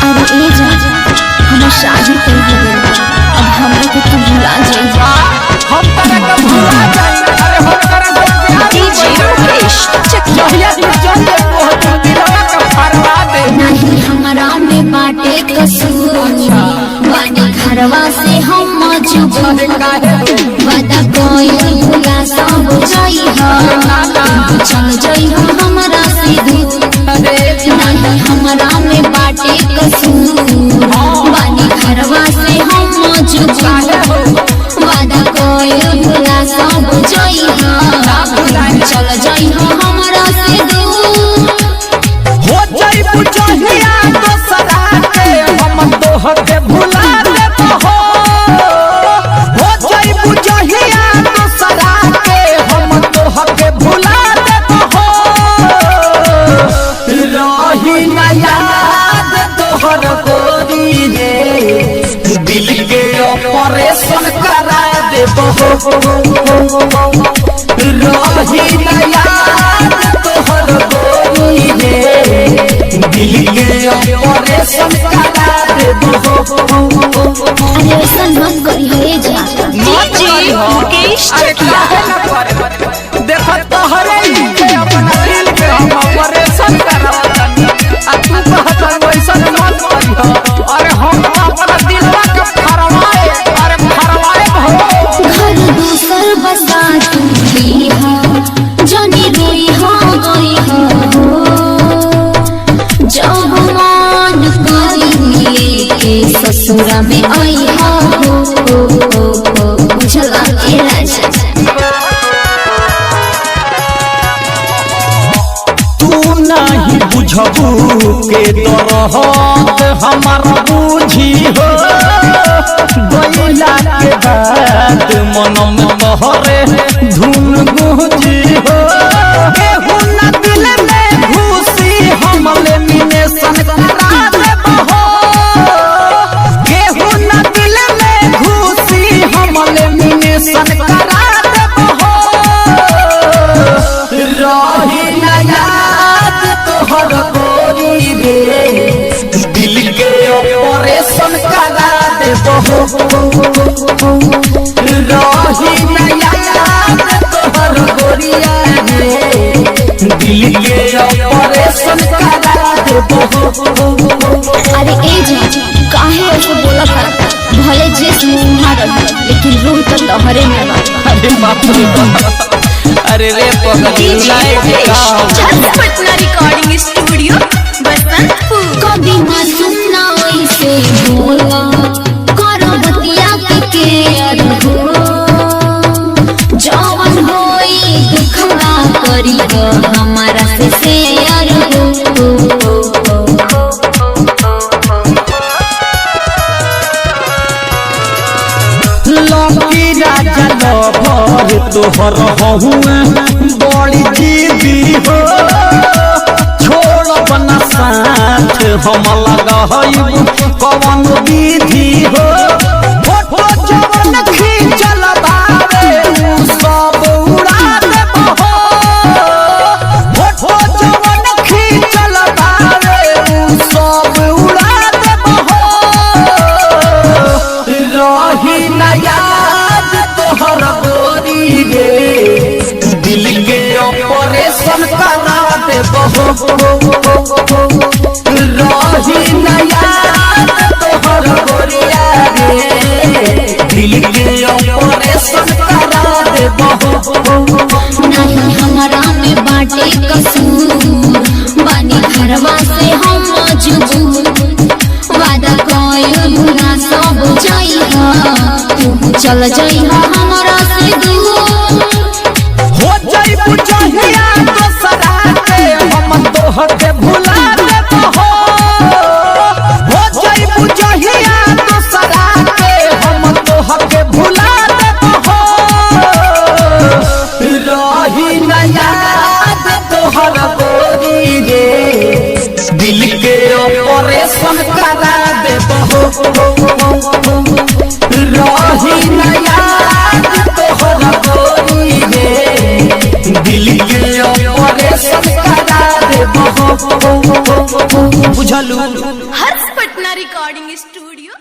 अरे ए जा हमर शादी कर गइल अब हमरा के तू भुला जाइबा। हम तोरा के भुला जाई। अरे हम तोरा के डीजे मुकेश जहिया तू चल दे वो तू दिलवा के फरवा दे। नहीं हमरा में बाटे कसूर बानी घरवा से हम मजबूर वादा कोई भुला सब जाइहा चल जाइहा हमरा से दूर। नहीं हमरा में बाटे कसूर बानी घरवा से हम मजबूर वादा कोई भुला सब जाइहा चल जाइहा हमरा से दूर। हो जाई बुझहिया दोसरा के हम तोहर के भुला देबो। हो जाई बुझहिया दोसरा के हम तोहर के भुला देबो। रही ना याद तोहर गोरी रे दिल के ऑपरेशन करा देबो। रही ना याद तोहर गोरी रे दिल के ऑपरेशन करा देबो। अरे ऐसा मत करी हे जा डीजे मुकेश देख तोहरे के अपना दिल के हम ऑपरेशन करावतनी आ तू कहत वैसन मत करियो। अरे हम अपना दिलवा के फरवाए अरे फरवाए हो। घर दूसर बसा तू ली हा जानी रोई हा गई हा जब मान करी के ससुरा में आई हा बुझला के राजा। तू नहीं बुझबू के दरद हमार बुझी हो। गइला के बाद मन में तोहरे धुन गुंजी हो। केहू ना दिल में घुसी हम लेमिनेशन करा देबो। केहू ना दिल में घुसी हम लेमिनेशन करा देबो। रही ना याद तोहर गोरी रे दिल के ऑपरेशन करा देबो। रही ना याद तोहर गोरिया रे दिल के ऑपरेशन करा देबो। अरे ए जा काहे ऐसे बोला करता भले जिस मुंह रही लेकिन रूह तो तोहरे में बा। अरे बाप रे बाप। अरे रे पटना रिकॉर्डिंग स्टूडियो बसंतपुर। कभी ना सुनना वैसे बोला करो बतिया के अरहो जवन होई दुखवा करी हमारा से शेयर हो। लकी राजा लभर तोहर हहुए बड़ी जीवी हो। छोड़ बना साथ हम लगहब कवन विधि हो। फोटो जवन खींचल बावे उ सब उड़ा देबो। फोटो जवन खींचल बावे उ सब उड़ा देबो। रही ना याद तोहर गोरी रे दिल के ऑपरेशन करा देबो। रही ना याद तोहर गोरिया रे दिल के ऑपरेशन करा देबो। नहीं हमरा में बाटे कसूर बानी घरवा से हम मजबूर वादा कोई भुला सब जाइहा तू चल जाइहा हमरा से दूर। हो जाई बुझहिया दोसरा के हम तोहर के भुला देबो। हो जाई बुझहिया दोसरा के हम तोहर के भुला देबो। रही ना याद तोहर गोरी रे दिल के ऑपरेशन करा देबो। रही ना याद तोहर गोरी रे दिल के ऑपरेशन करा देबो। बुझलू हर्ष पटना रिकॉर्डिंग स्टूडियो